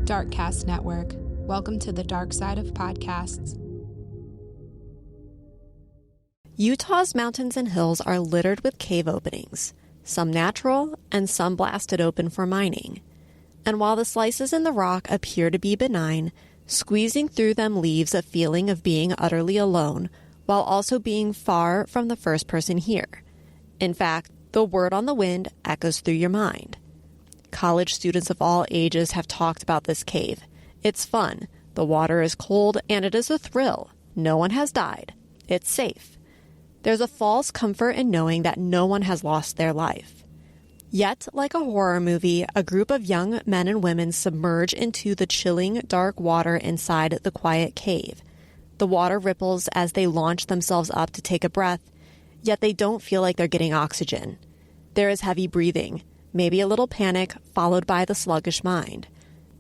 Darkcast Network. Welcome to the dark side of podcasts. Utah's mountains and hills are littered with cave openings, some natural and some blasted open for mining. And while the slices in the rock appear to be benign, squeezing through them leaves a feeling of being utterly alone, while also being far from the first person here. In fact, the word on the wind echoes through your mind. College students of all ages have talked about this cave. It's fun, the water is cold, and it is a thrill. No one has died. It's safe. There's a false comfort in knowing that no one has lost their life. Yet, like a horror movie, a group of young men and women submerge into the chilling, dark water inside the quiet cave. The water ripples as they launch themselves up to take a breath, yet they don't feel like they're getting oxygen. There is heavy breathing, maybe a little panic, followed by the sluggish mind.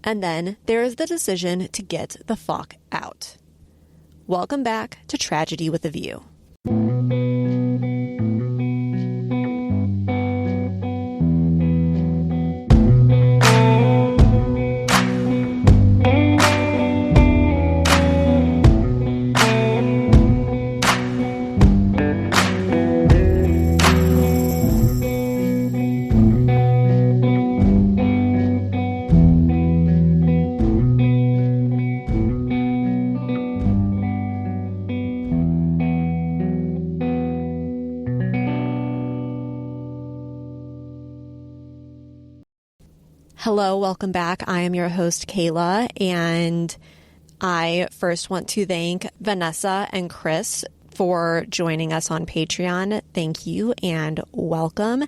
And then there is the decision to get the fuck out. Welcome back to Tragedy with a View. Hello, welcome back. I am your host, Kayla, and I first want to thank Vanessa and Chris for joining us on Patreon. Thank you and welcome.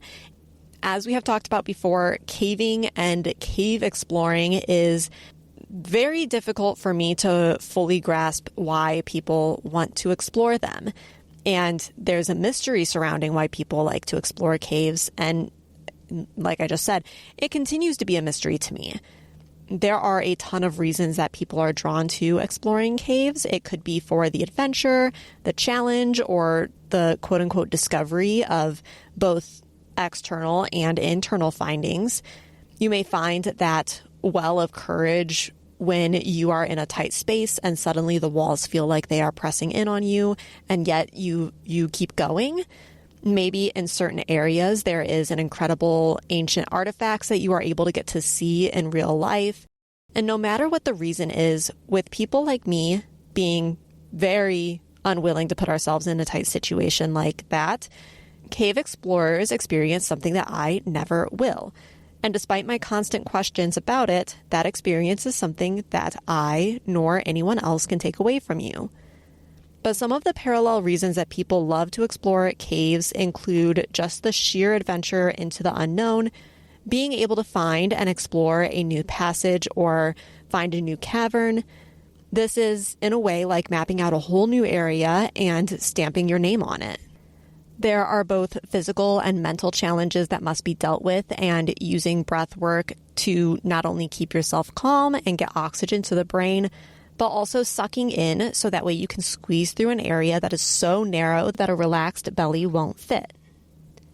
As we have talked about before, caving and cave exploring is very difficult for me to fully grasp why people want to explore them. And there's a mystery surrounding why people like to explore caves, and like I just said, it continues to be a mystery to me. There are a ton of reasons that people are drawn to exploring caves. It could be for the adventure, the challenge, or the quote-unquote discovery of both external and internal findings. You may find that well of courage when you are in a tight space and suddenly the walls feel like they are pressing in on you, and yet you keep going. Maybe in certain areas, there is an incredible ancient artifacts that you are able to get to see in real life. And no matter what the reason is, with people like me being very unwilling to put ourselves in a tight situation like that, cave explorers experience something that I never will. And despite my constant questions about it, that experience is something that I nor anyone else can take away from you. But some of the parallel reasons that people love to explore caves include just the sheer adventure into the unknown, being able to find and explore a new passage or find a new cavern. This is, in a way, like mapping out a whole new area and stamping your name on it. There are both physical and mental challenges that must be dealt with, and using breath work to not only keep yourself calm and get oxygen to the brain, but also sucking in so that way you can squeeze through an area that is so narrow that a relaxed belly won't fit.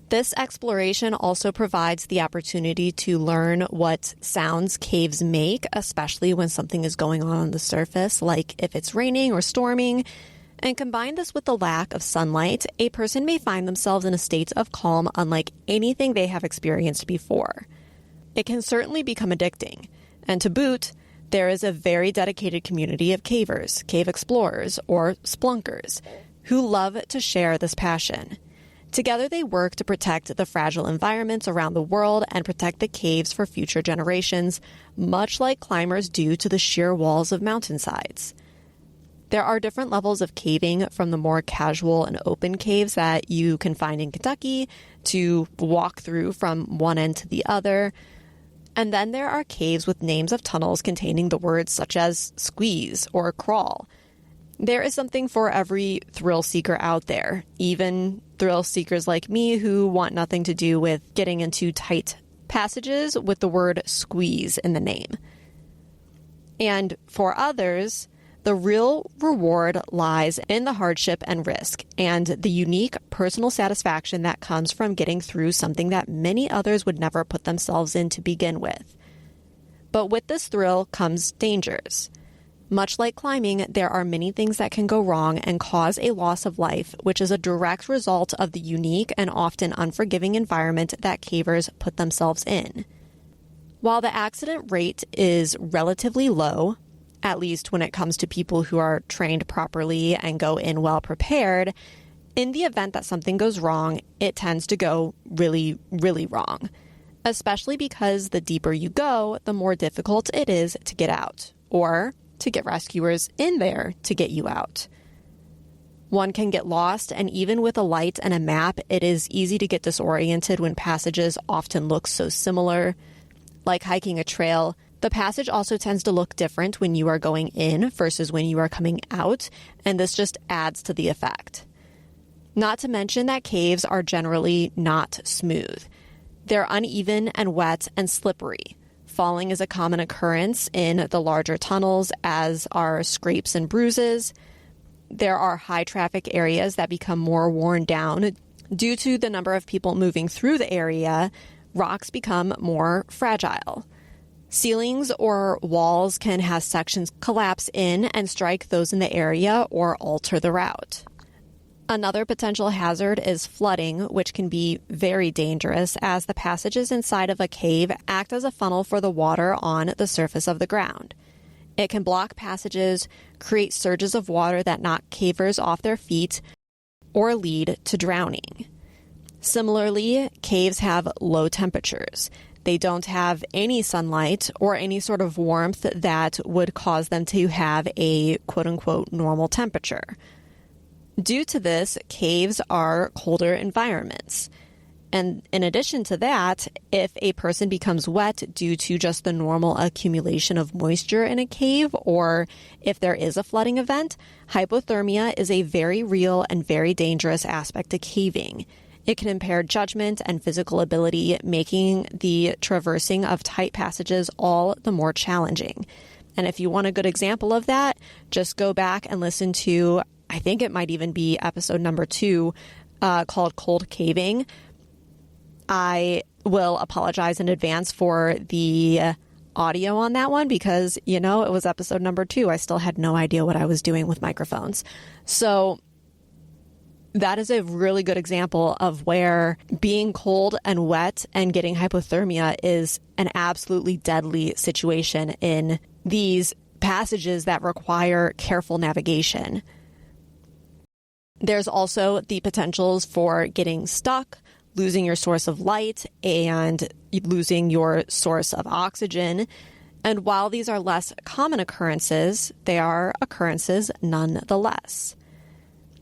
This exploration also provides the opportunity to learn what sounds caves make, especially when something is going on the surface, like if it's raining or storming. And combine this with the lack of sunlight, a person may find themselves in a state of calm unlike anything they have experienced before. It can certainly become addicting. And to boot, there is a very dedicated community of cavers, cave explorers, or splunkers, who love to share this passion. Together they work to protect the fragile environments around the world and protect the caves for future generations, much like climbers do to the sheer walls of mountainsides. There are different levels of caving, from the more casual and open caves that you can find in Kentucky to walk through from one end to the other. And then there are caves with names of tunnels containing the words such as squeeze or crawl. There is something for every thrill seeker out there, even thrill seekers like me who want nothing to do with getting into tight passages with the word squeeze in the name. And for others, the real reward lies in the hardship and risk, and the unique personal satisfaction that comes from getting through something that many others would never put themselves in to begin with. But with this thrill comes dangers. Much like climbing, there are many things that can go wrong and cause a loss of life, which is a direct result of the unique and often unforgiving environment that cavers put themselves in. While the accident rate is relatively low, at least when it comes to people who are trained properly and go in well prepared, in the event that something goes wrong, it tends to go really, really wrong, especially because the deeper you go, the more difficult it is to get out, or to get rescuers in there to get you out. One can get lost, and even with a light and a map, it is easy to get disoriented when passages often look so similar. Like hiking a trail, the passage also tends to look different when you are going in versus when you are coming out, and this just adds to the effect. Not to mention that caves are generally not smooth. They're uneven and wet and slippery. Falling is a common occurrence in the larger tunnels, as are scrapes and bruises. There are high traffic areas that become more worn down. Due to the number of people moving through the area, rocks become more fragile. Ceilings or walls can have sections collapse in and strike those in the area or alter the route. Another potential hazard is flooding, which can be very dangerous as the passages inside of a cave act as a funnel for the water on the surface of the ground. It can block passages, create surges of water that knock cavers off their feet, or lead to drowning. Similarly, caves have low temperatures. They don't have any sunlight or any sort of warmth that would cause them to have a quote-unquote normal temperature. Due to this, caves are colder environments. And in addition to that, if a person becomes wet due to just the normal accumulation of moisture in a cave, or if there is a flooding event, hypothermia is a very real and very dangerous aspect to caving. It can impair judgment and physical ability, making the traversing of tight passages all the more challenging. And if you want a good example of that, just go back and listen to, I think it might even be episode number 2, called Cold Caving. I will apologize in advance for the audio on that one because, it was episode number 2. I still had no idea what I was doing with microphones. So that is a really good example of where being cold and wet and getting hypothermia is an absolutely deadly situation in these passages that require careful navigation. There's also the potentials for getting stuck, losing your source of light, and losing your source of oxygen. And while these are less common occurrences, they are occurrences nonetheless.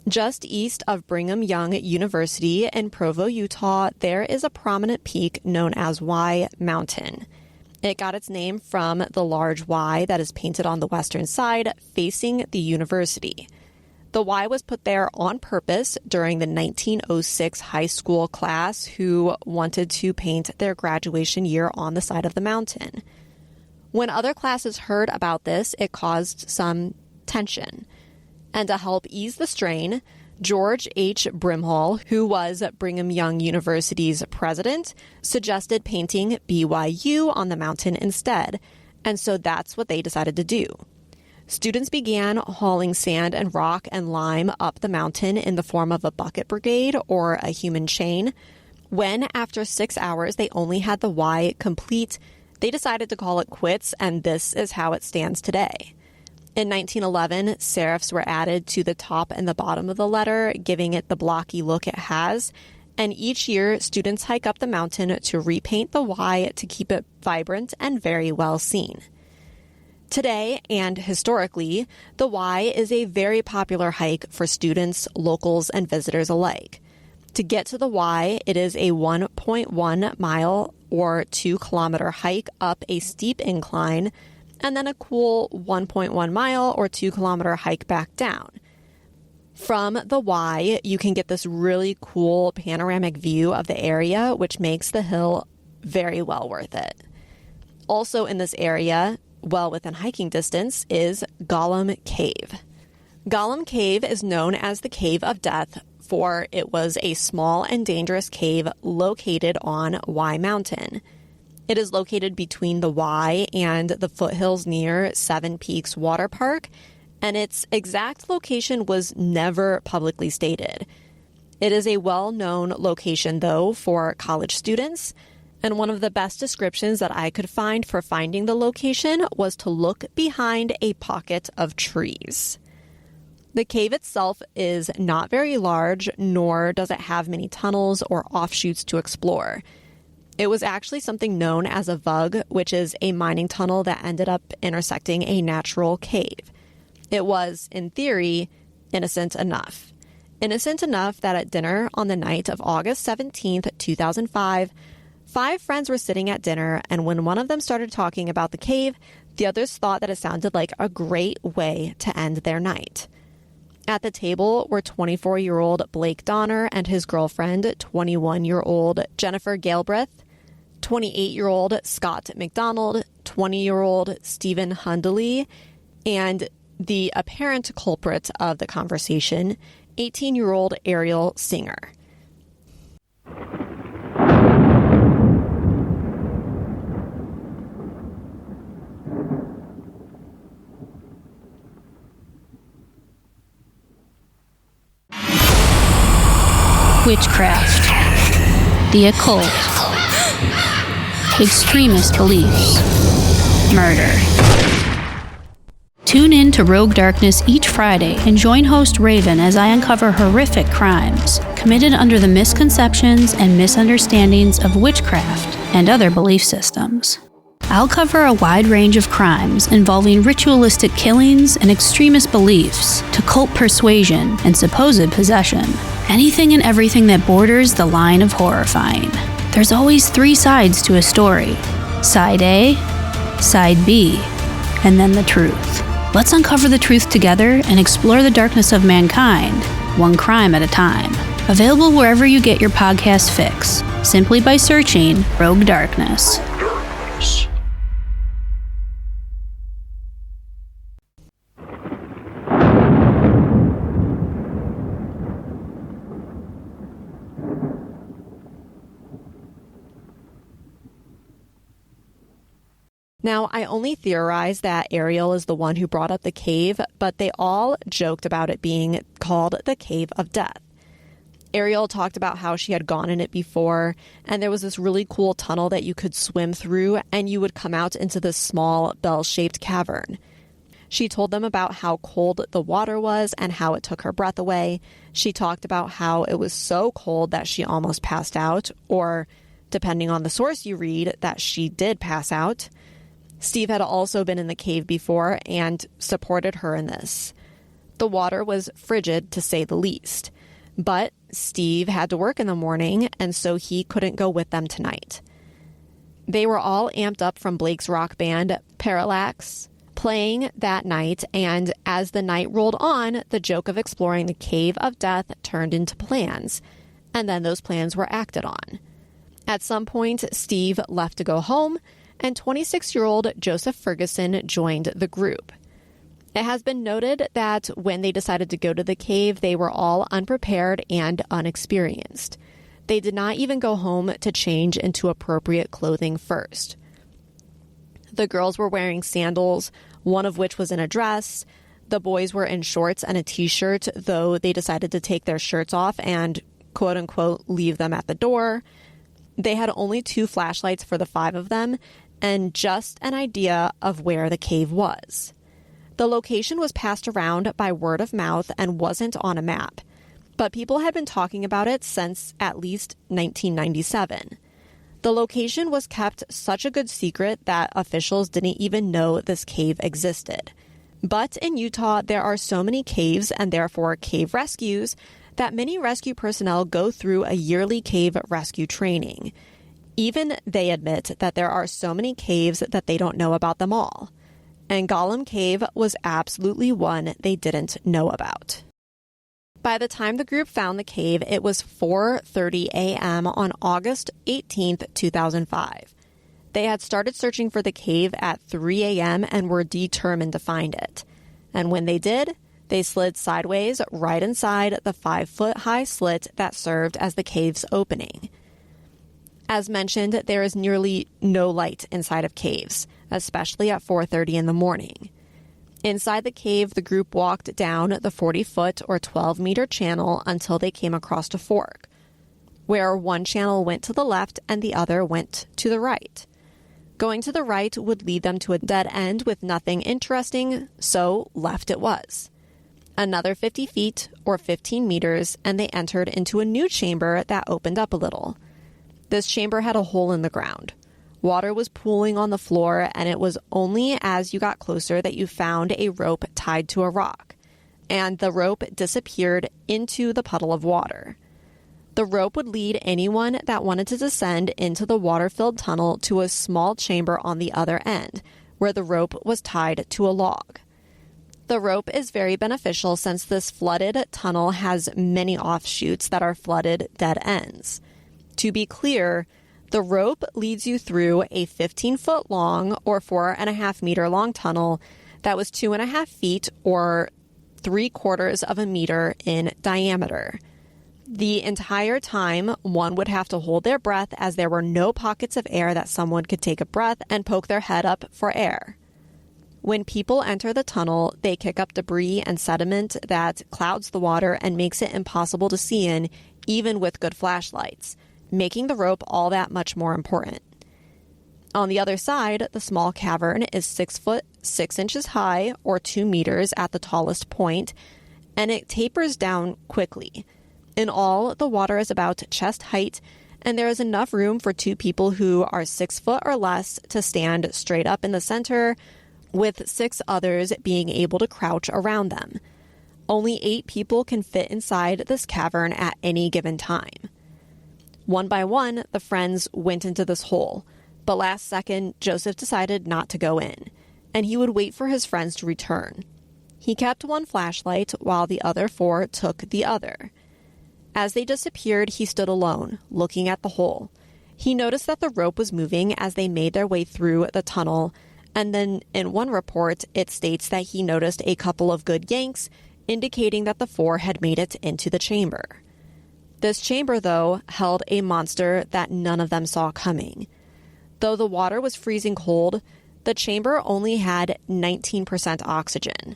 Just east of Brigham Young University in Provo, Utah, there is a prominent peak known as Y Mountain. It got its name from the large Y that is painted on the western side facing the university. The Y was put there on purpose during the 1906 high school class who wanted to paint their graduation year on the side of the mountain. When other classes heard about this, it caused some tension. And to help ease the strain, George H. Brimhall, who was Brigham Young University's president, suggested painting BYU on the mountain instead. And so that's what they decided to do. Students began hauling sand and rock and lime up the mountain in the form of a bucket brigade or a human chain. When, after 6 hours, they only had the Y complete, they decided to call it quits, and this is how it stands today. In 1911, serifs were added to the top and the bottom of the letter, giving it the blocky look it has. And each year, students hike up the mountain to repaint the Y to keep it vibrant and very well seen. Today, and historically, the Y is a very popular hike for students, locals, and visitors alike. To get to the Y, it is a 1.1 mile or 2-kilometer hike up a steep incline, and then a cool 1.1 mile or 2-kilometer hike back down. From the Y, you can get this really cool panoramic view of the area, which makes the hill very well worth it. Also in this area, well within hiking distance, is Gollum Cave. Gollum Cave is known as the Cave of Death, for it was a small and dangerous cave located on Y Mountain. It is located between the Y and the foothills near Seven Peaks Water Park, and its exact location was never publicly stated. It is a well-known location, though, for college students, and one of the best descriptions that I could find for finding the location was to look behind a pocket of trees. The cave itself is not very large, nor does it have many tunnels or offshoots to explore. It was actually something known as a vug, which is a mining tunnel that ended up intersecting a natural cave. It was, in theory, innocent enough. Innocent enough that at dinner on the night of August 17th, 2005, 5 friends were sitting at dinner, and when one of them started talking about the cave, the others thought that it sounded like a great way to end their night. At the table were 24-year-old Blake Donner and his girlfriend, 21-year-old Jennifer Galbraith, 28-year-old Scott McDonald, 20-year-old Stephen Hundley, and the apparent culprit of the conversation, 18-year-old Ariel Singer. Witchcraft, the occult, extremist beliefs, murder. Tune in to Rogue Darkness each Friday and join host Raven as I uncover horrific crimes committed under the misconceptions and misunderstandings of witchcraft and other belief systems. I'll cover a wide range of crimes involving ritualistic killings and extremist beliefs to cult persuasion and supposed possession. Anything and everything that borders the line of horrifying. There's always 3 sides to a story. Side A, Side B, and then the truth. Let's uncover the truth together and explore the darkness of mankind, one crime at a time. Available wherever you get your podcast fix, simply by searching Rogue Darkness. Now, I only theorize that Ariel is the one who brought up the cave, but they all joked about it being called the Cave of Death. Ariel talked about how she had gone in it before, and there was this really cool tunnel that you could swim through, and you would come out into this small bell-shaped cavern. She told them about how cold the water was and how it took her breath away. She talked about how it was so cold that she almost passed out, or, depending on the source you read, that she did pass out. Steve had also been in the cave before and supported her in this. The water was frigid, to say the least. But Steve had to work in the morning, and so he couldn't go with them tonight. They were all amped up from Blake's rock band, Parallax, playing that night, and as the night rolled on, the joke of exploring the Cave of Death turned into plans, and then those plans were acted on. At some point, Steve left to go home, and 26-year-old Joseph Ferguson joined the group. It has been noted that when they decided to go to the cave, they were all unprepared and unexperienced. They did not even go home to change into appropriate clothing first. The girls were wearing sandals, one of which was in a dress. The boys were in shorts and a t-shirt, though they decided to take their shirts off and, quote-unquote, leave them at the door. They had only 2 flashlights for the 5 of them, and just an idea of where the cave was. The location was passed around by word of mouth and wasn't on a map, but people had been talking about it since at least 1997. The location was kept such a good secret that officials didn't even know this cave existed. But in Utah, there are so many caves and therefore cave rescues that many rescue personnel go through a yearly cave rescue training. Even they admit that there are so many caves that they don't know about them all. And Gollum Cave was absolutely one they didn't know about. By the time the group found the cave, it was 4:30 a.m. on August 18th, 2005. They had started searching for the cave at 3 a.m. and were determined to find it. And when they did, they slid sideways right inside the 5-foot-high slit that served as the cave's opening. As mentioned, there is nearly no light inside of caves, especially at 4:30 in the morning. Inside the cave, the group walked down the 40-foot or 12-meter channel until they came across a fork, where one channel went to the left and the other went to the right. Going to the right would lead them to a dead end with nothing interesting, so left it was. Another 50 feet or 15 meters, and they entered into a new chamber that opened up a little. This chamber had a hole in the ground. Water was pooling on the floor, and it was only as you got closer that you found a rope tied to a rock, and the rope disappeared into the puddle of water. The rope would lead anyone that wanted to descend into the water-filled tunnel to a small chamber on the other end, where the rope was tied to a log. The rope is very beneficial since this flooded tunnel has many offshoots that are flooded dead ends. To be clear, the rope leads you through a 15-foot long or 4.5 meter long tunnel that was 2.5 feet or 3/4 of a meter in diameter. The entire time, one would have to hold their breath as there were no pockets of air that someone could take a breath and poke their head up for air. When people enter the tunnel, they kick up debris and sediment that clouds the water and makes it impossible to see in, even with good flashlights, making the rope all that much more important. On the other side, the small cavern is 6 foot 6 inches high or 2 meters at the tallest point, and it tapers down quickly. In all, the water is about chest height, and there is enough room for 2 people who are 6 foot or less to stand straight up in the center, with 6 others being able to crouch around them. Only 8 people can fit inside this cavern at any given time. One by one, the friends went into this hole, but last second, Joseph decided not to go in, and he would wait for his friends to return. He kept one flashlight while the other 4 took the other. As they disappeared, he stood alone, looking at the hole. He noticed that the rope was moving as they made their way through the tunnel, and then in one report, it states that he noticed a couple of good yanks, indicating that the 4 had made it into the chamber. This chamber, though, held a monster that none of them saw coming. Though the water was freezing cold, the chamber only had 19% oxygen.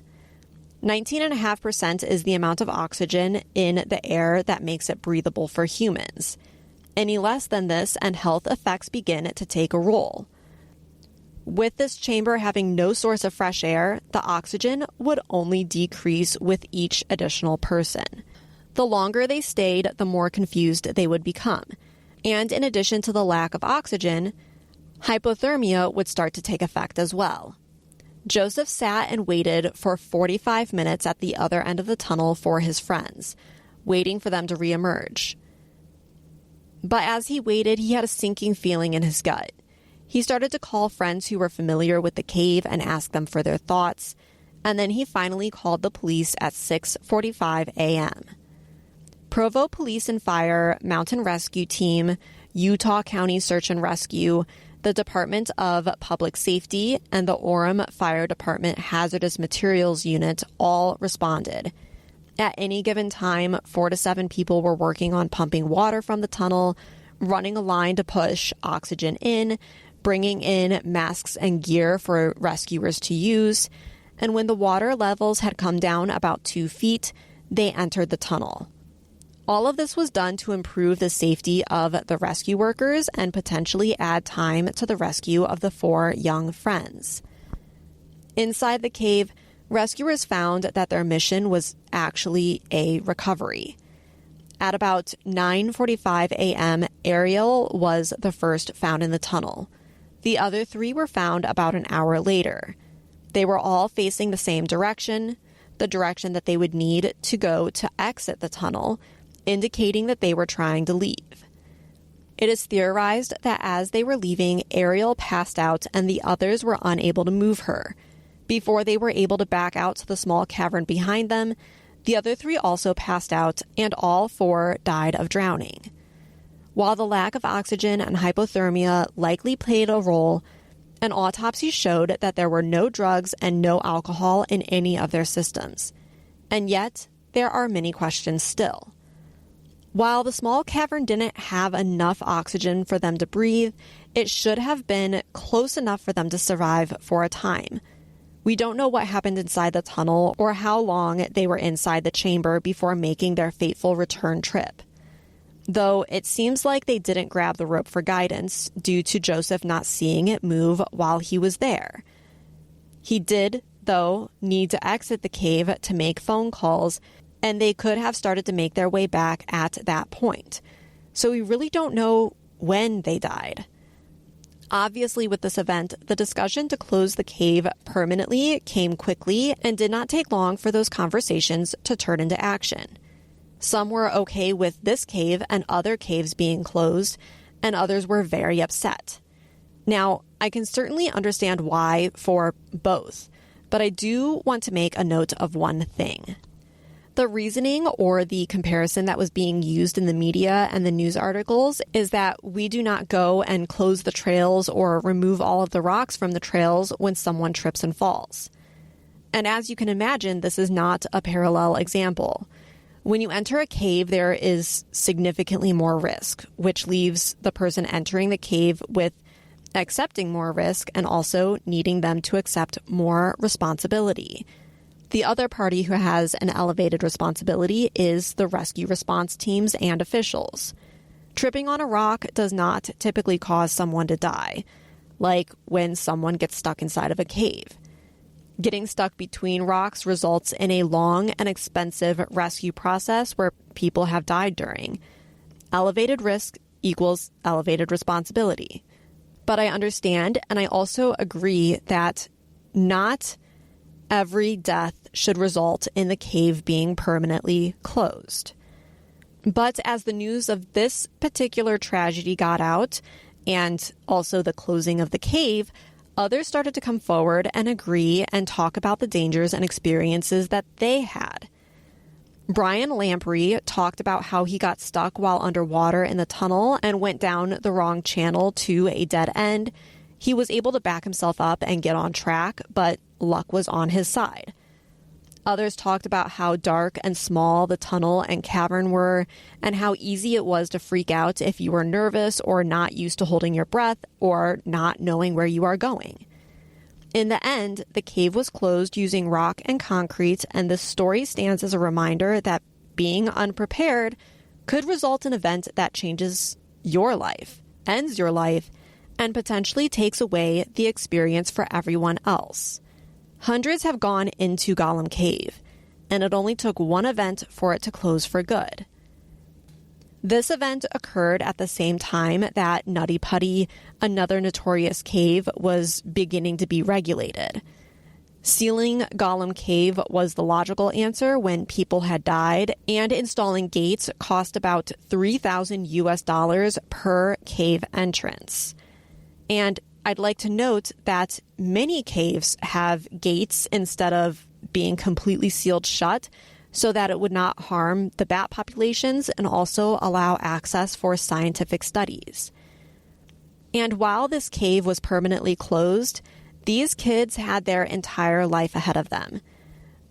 19.5% is the amount of oxygen in the air that makes it breathable for humans. Any less than this, and health effects begin to take a role. With this chamber having no source of fresh air, the oxygen would only decrease with each additional person. The longer they stayed, the more confused they would become. And in addition to the lack of oxygen, hypothermia would start to take effect as well. Joseph sat and waited for 45 minutes at the other end of the tunnel for his friends, waiting for them to reemerge. But as he waited, he had a sinking feeling in his gut. He started to call friends who were familiar with the cave and ask them for their thoughts, and then he finally called the police at 6:45 a.m. Provo Police and Fire, Mountain Rescue Team, Utah County Search and Rescue, the Department of Public Safety, and the Orem Fire Department Hazardous Materials Unit all responded. At any given time, 4 to 7 people were working on pumping water from the tunnel, running a line to push oxygen in, bringing in masks and gear for rescuers to use, and when the water levels had come down about 2 feet, they entered the tunnel. All of this was done to improve the safety of the rescue workers and potentially add time to the rescue of the 4 young friends. Inside the cave, rescuers found that their mission was actually a recovery. At about 9:45 a.m., Ariel was the first found in the tunnel. The other 3 were found about an hour later. They were all facing the same direction, the direction that they would need to go to exit the tunnel, indicating that they were trying to leave. It is theorized that as they were leaving, Ariel passed out and the others were unable to move her. Before they were able to back out to the small cavern behind them, the other 3 also passed out, and all 4 died of drowning. While the lack of oxygen and hypothermia likely played a role, an autopsy showed that there were no drugs and no alcohol in any of their systems. And yet, there are many questions still. While the small cavern didn't have enough oxygen for them to breathe, it should have been close enough for them to survive for a time. We don't know what happened inside the tunnel or how long they were inside the chamber before making their fateful return trip. Though it seems like they didn't grab the rope for guidance due to Joseph not seeing it move while he was there. He did, though, need to exit the cave to make phone calls, and they could have started to make their way back at that point. So we really don't know when they died. Obviously, with this event, the discussion to close the cave permanently came quickly and did not take long for those conversations to turn into action. Some were okay with this cave and other caves being closed, and others were very upset. Now, I can certainly understand why for both, but I do want to make a note of one thing. The reasoning or the comparison that was being used in the media and the news articles is that we do not go and close the trails or remove all of the rocks from the trails when someone trips and falls. And as you can imagine, this is not a parallel example. When you enter a cave, there is significantly more risk, which leaves the person entering the cave with accepting more risk and also needing them to accept more responsibility. The other party who has an elevated responsibility is the rescue response teams and officials. Tripping on a rock does not typically cause someone to die, like when someone gets stuck inside of a cave. Getting stuck between rocks results in a long and expensive rescue process where people have died during. Elevated risk equals elevated responsibility. But I understand, and I also agree that not every death should result in the cave being permanently closed. But as the news of this particular tragedy got out, and also the closing of the cave, others started to come forward and agree and talk about the dangers and experiences that they had. Brian Lamprey talked about how he got stuck while underwater in the tunnel and went down the wrong channel to a dead end. He was able to back himself up and get on track, but luck was on his side. Others talked about how dark and small the tunnel and cavern were, and how easy it was to freak out if you were nervous or not used to holding your breath or not knowing where you are going. In the end, the cave was closed using rock and concrete, and this story stands as a reminder that being unprepared could result in an event that changes your life, ends your life, and potentially takes away the experience for everyone else. Hundreds have gone into Gollum Cave, and it only took one event for it to close for good. This event occurred at the same time that Nutty Putty, another notorious cave, was beginning to be regulated. Sealing Gollum Cave was the logical answer when people had died, and installing gates cost about $3,000 per cave entrance. And I'd like to note that many caves have gates instead of being completely sealed shut so that it would not harm the bat populations and also allow access for scientific studies. And while this cave was permanently closed, these kids had their entire life ahead of them.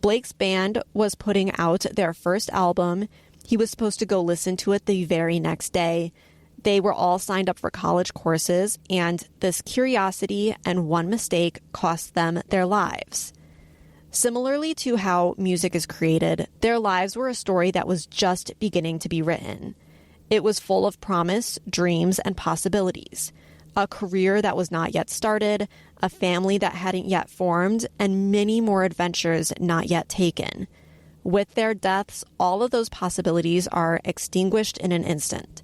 Blake's band was putting out their first album. He was supposed to go listen to it the very next day. They were all signed up for college courses, and this curiosity and one mistake cost them their lives. Similarly to how music is created, their lives were a story that was just beginning to be written. It was full of promise, dreams, and possibilities. A career that was not yet started, a family that hadn't yet formed, and many more adventures not yet taken. With their deaths, all of those possibilities are extinguished in an instant.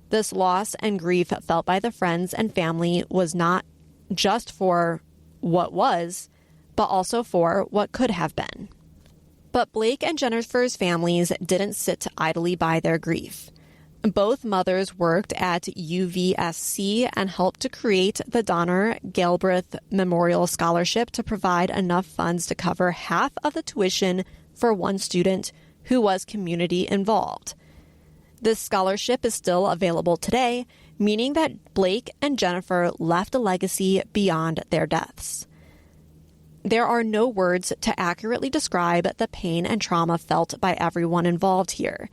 This loss and grief felt by the friends and family was not just for what was, but also for what could have been. But Blake and Jennifer's families didn't sit idly by their grief. Both mothers worked at UVSC and helped to create the Donner Galbraith Memorial Scholarship to provide enough funds to cover half of the tuition for one student who was community involved. This scholarship is still available today, meaning that Blake and Jennifer left a legacy beyond their deaths. There are no words to accurately describe the pain and trauma felt by everyone involved here.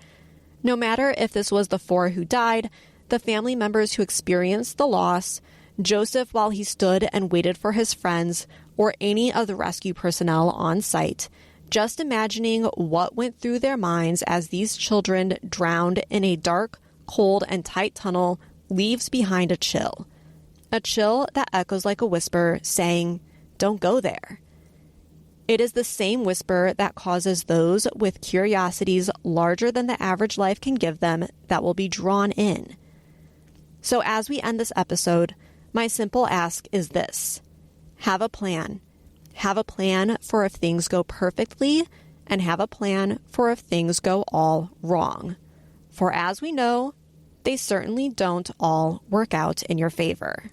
No matter if this was the 4 who died, the family members who experienced the loss, Joseph while he stood and waited for his friends, or any of the rescue personnel on site, just imagining what went through their minds as these children drowned in a dark, cold, and tight tunnel leaves behind a chill. A chill that echoes like a whisper saying, "Don't go there." It is the same whisper that causes those with curiosities larger than the average life can give them that will be drawn in. So as we end this episode, my simple ask is this: have a plan. Have a plan for if things go perfectly, and have a plan for if things go all wrong. For as we know, they certainly don't all work out in your favor.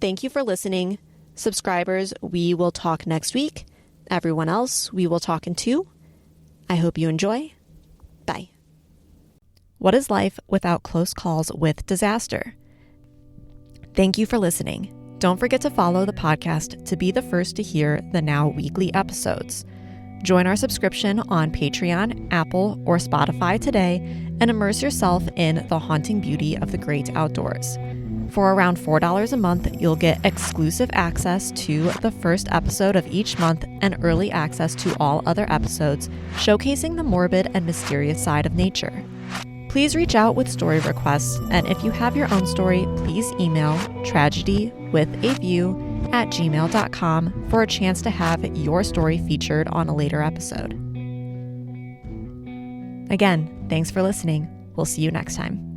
Thank you for listening. Subscribers, we will talk next week. Everyone else, we will talk in 2. I hope you enjoy. Bye. What is life without close calls with disaster? Thank you for listening. Don't forget to follow the podcast to be the first to hear the now weekly episodes. Join our subscription on Patreon, Apple, or Spotify today and immerse yourself in the haunting beauty of the great outdoors. For around $4 a month, you'll get exclusive access to the first episode of each month and early access to all other episodes, showcasing the morbid and mysterious side of nature. Please reach out with story requests, and if you have your own story, please email tragedywithaview@gmail.com for a chance to have your story featured on a later episode. Again, thanks for listening. We'll see you next time.